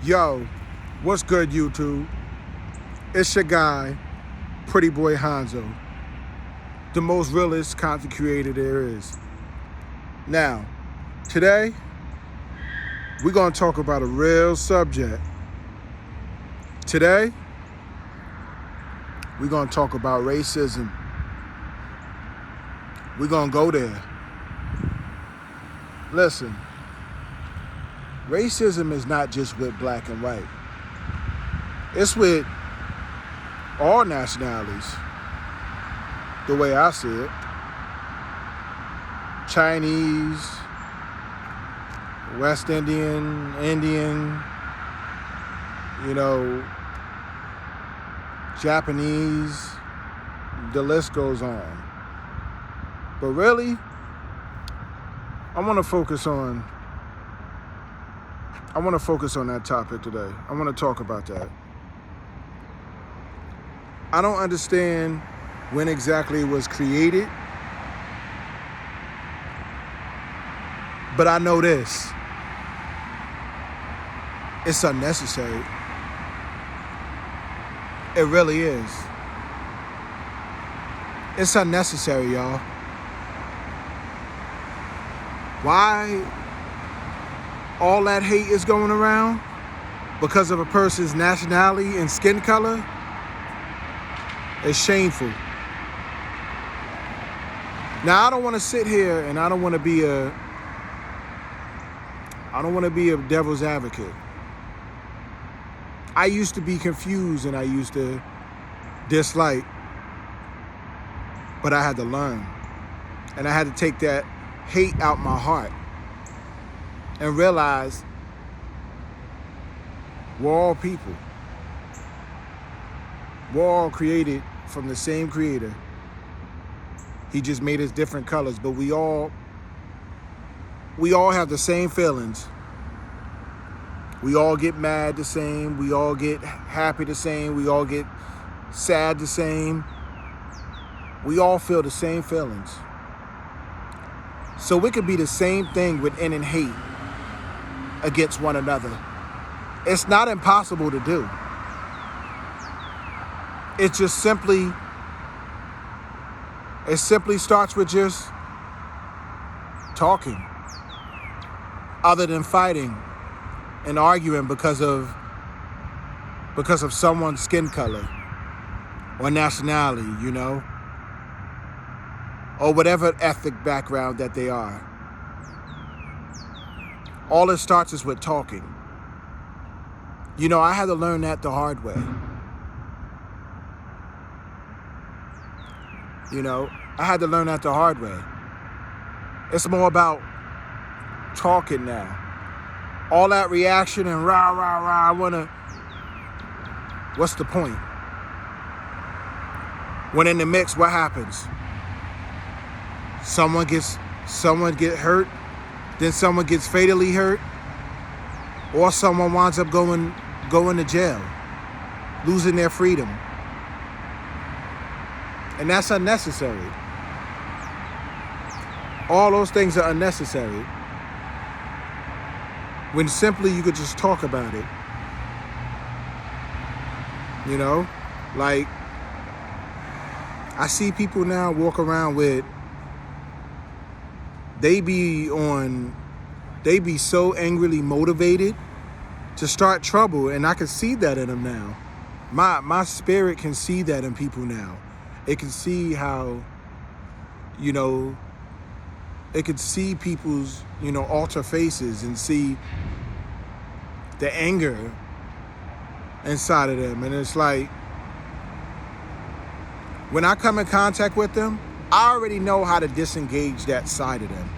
Yo, what's good, YouTube? It's your guy, Pretty Boy Hanzo, the most realest content creator there is. Now, today, we're going to talk about a real subject. Today, we're going to talk about racism. We're going to go there. Listen, racism is not just with black and white. It's with all nationalities, the way I see it. Chinese, West Indian, Japanese, the list goes on. But really, I want to focus on that topic today. I want to talk about that. I don't understand when exactly it was created, but I know this. It's unnecessary. It really is. It's unnecessary, y'all. Why all that hate is going around? Because of a person's nationality and skin color? It's shameful. Now, I don't want to sit here and I don't want to be a devil's advocate. I used to be confused and I used to dislike, but I had to learn. And I had to take that hate out my heart and realize we're all people. We're all created from the same creator. He just made us different colors, but we all have the same feelings. We all get mad the same. We all get happy the same. We all get sad the same. We all feel the same feelings. So we could be the same thing within and hate against one another. It's not impossible to do. It simply starts with just talking, other than fighting and arguing because of someone's skin color or nationality, or whatever ethnic background that they are. All it starts is with talking. I had to learn that the hard way. I had to learn that the hard way. It's more about talking now. All that reaction and rah, rah, rah, what's the point? When in the mix, what happens? Someone get hurt, then someone gets fatally hurt, or someone winds up going to jail, losing their freedom. And that's unnecessary. All those things are unnecessary. When simply you could just talk about it. Like, I see people now walk around with, they be so angrily motivated to start trouble, and I can see that in them now. My spirit can see that in people now. It can see how, it could see people's, alter faces and see the anger inside of them. And it's like, when I come in contact with them, I already know how to disengage that side of them,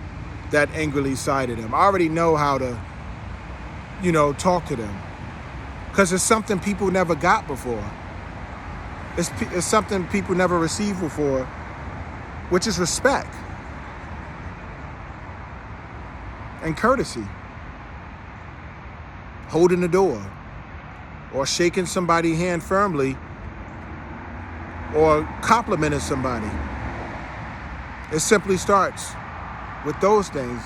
that angrily side of them. I already know how to, talk to them. Because it's something people never got before. It's something people never received before, which is respect and courtesy. Holding the door or shaking somebody's hand firmly or complimenting somebody. It simply starts with those things.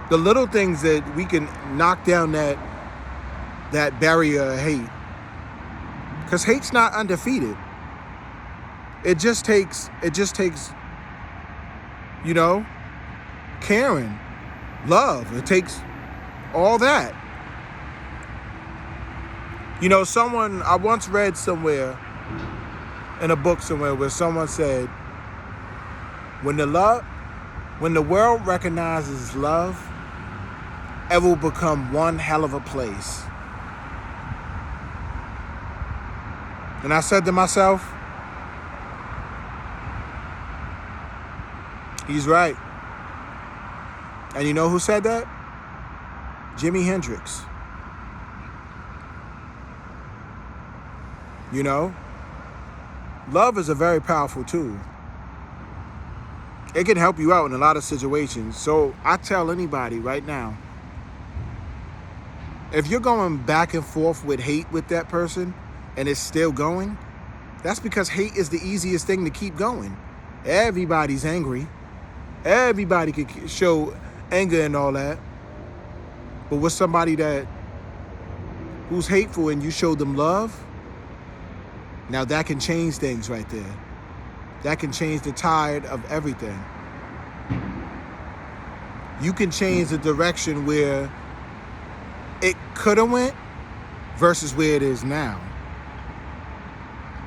The little things that we can knock down that that barrier of hate. Because hate's not undefeated. It just takes, you know, caring, love. It takes all that. You know, I once read somewhere, in a book somewhere, where someone said, when the world recognizes love, it will become one hell of a place. And I said to myself, he's right. And you know who said that? Jimi Hendrix. You know, love is a very powerful tool. It can help you out in a lot of situations. So I tell anybody right now, if you're going back and forth with hate with that person and it's still going, that's because hate is the easiest thing to keep going. Everybody's angry. Everybody can show anger and all that. But with somebody who's hateful and you show them love, now that can change things right there. That can change the tide of everything. You can change the direction where it could have went versus where it is now.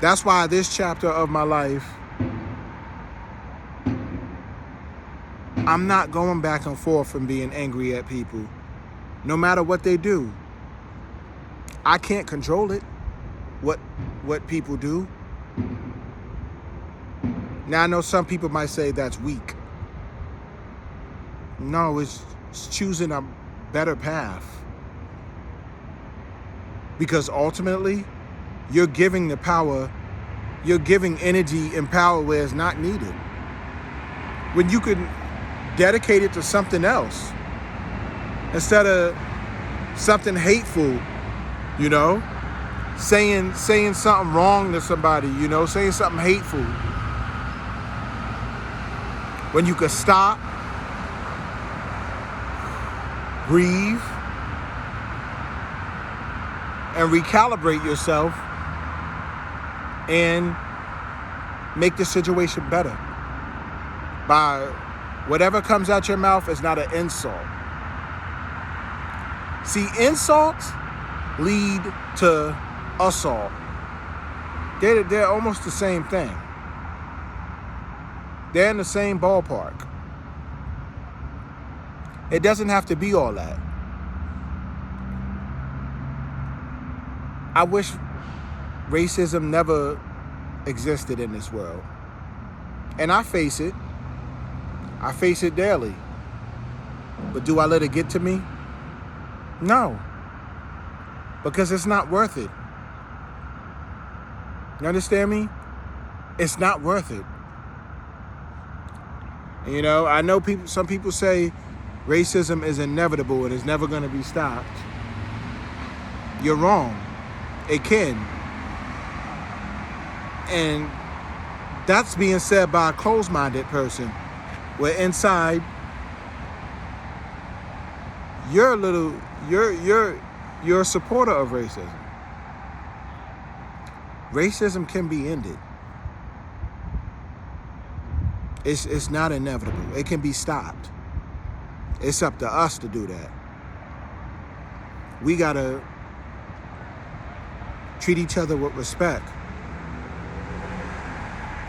That's why this chapter of my life, I'm not going back and forth and being angry at people, no matter what they do. I can't control it, what people do. Now, I know some people might say that's weak. No, it's choosing a better path. Because ultimately, you're giving the power, you're giving energy and power where it's not needed. When you could dedicate it to something else instead of something hateful, you know, saying something wrong to somebody, you know, saying something hateful. When you could stop, breathe, and recalibrate yourself and make the situation better. By whatever comes out your mouth is not an insult. See, insults lead to assault. They're almost the same thing. They're in the same ballpark. It doesn't have to be all that. I wish racism never existed in this world. And I face it. I face it daily. But do I let it get to me? No. Because it's not worth it. You understand me? It's not worth it. You know, I know some people say racism is inevitable and it's never going to be stopped. You're wrong. It can. And that's being said by a closed-minded person, where inside you're a supporter of racism. Racism can be ended. It's not inevitable. It can be stopped. It's up to us to do that. We gotta treat each other with respect.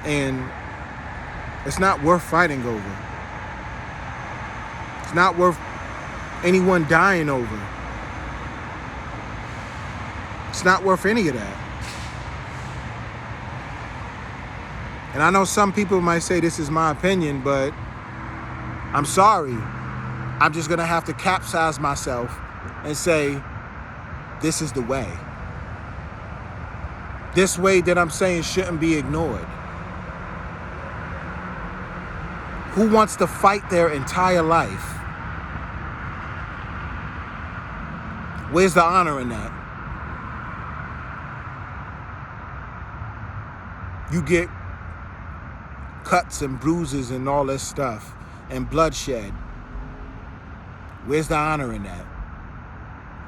And it's not worth fighting over. It's not worth anyone dying over. It's not worth any of that. And I know some people might say this is my opinion, but I'm sorry. I'm just gonna have to capsize myself and say, this is the way. This way that I'm saying shouldn't be ignored. Who wants to fight their entire life? Where's the honor in that? You get cuts and bruises and all this stuff and bloodshed. Where's the honor in that?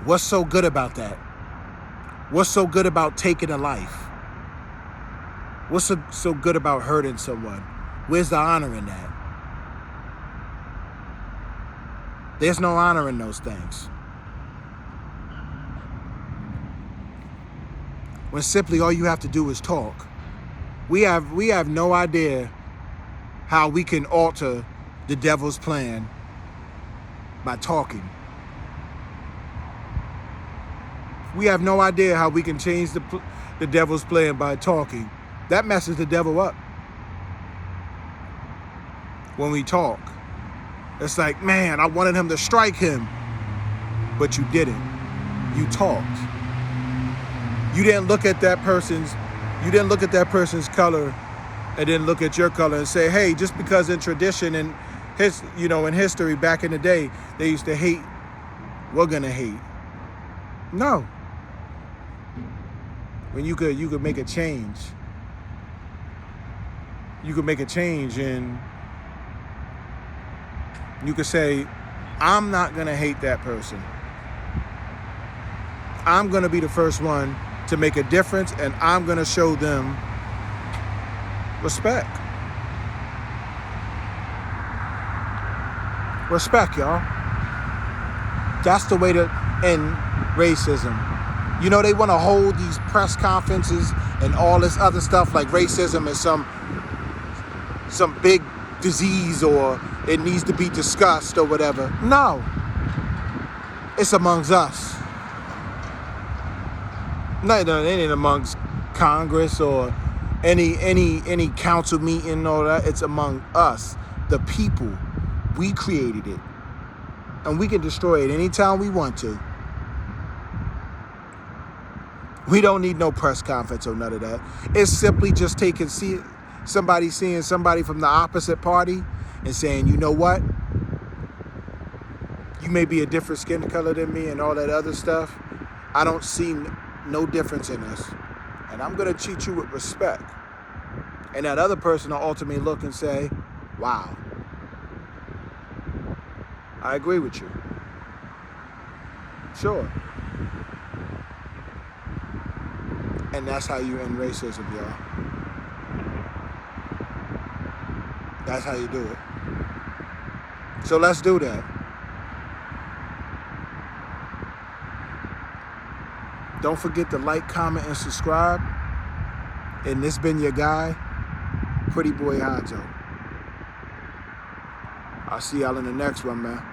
What's so good about that? What's so good about taking a life? What's so good about hurting someone? Where's the honor in that? There's no honor in those things. When simply all you have to do is talk. We have no idea how we can alter the devil's plan by talking. We have no idea how we can change the devil's plan by talking. That messes the devil up. When we talk, it's like, man, I wanted him to strike him, but you didn't. You talked. You didn't look at that person's color and then look at your color and say, hey, just because in tradition and in history back in the day, they used to hate, we're gonna hate. No. When you could make a change. You could make a change and you could say, I'm not gonna hate that person. I'm gonna be the first one to make a difference, and I'm gonna show them respect. Respect, y'all. That's the way to end racism. You know, they want to hold these press conferences and all this other stuff like racism is some big disease or it needs to be discussed or whatever. No. It's amongst us. No, it ain't amongst Congress or any council meeting or that. It's among us, the people. We created it. And we can destroy it anytime we want to. We don't need no press conference or none of that. It's simply just seeing somebody from the opposite party and saying, you know what? You may be a different skin color than me and all that other stuff. I don't see no difference in us. And I'm going to treat you with respect. And that other person will ultimately look and say, wow, I agree with you. Sure. And that's how you end racism, y'all. That's how you do it. So let's do that. Don't forget to like, comment, and subscribe. And this been your guy, Pretty Boy Hanzo. I'll see y'all in the next one, man.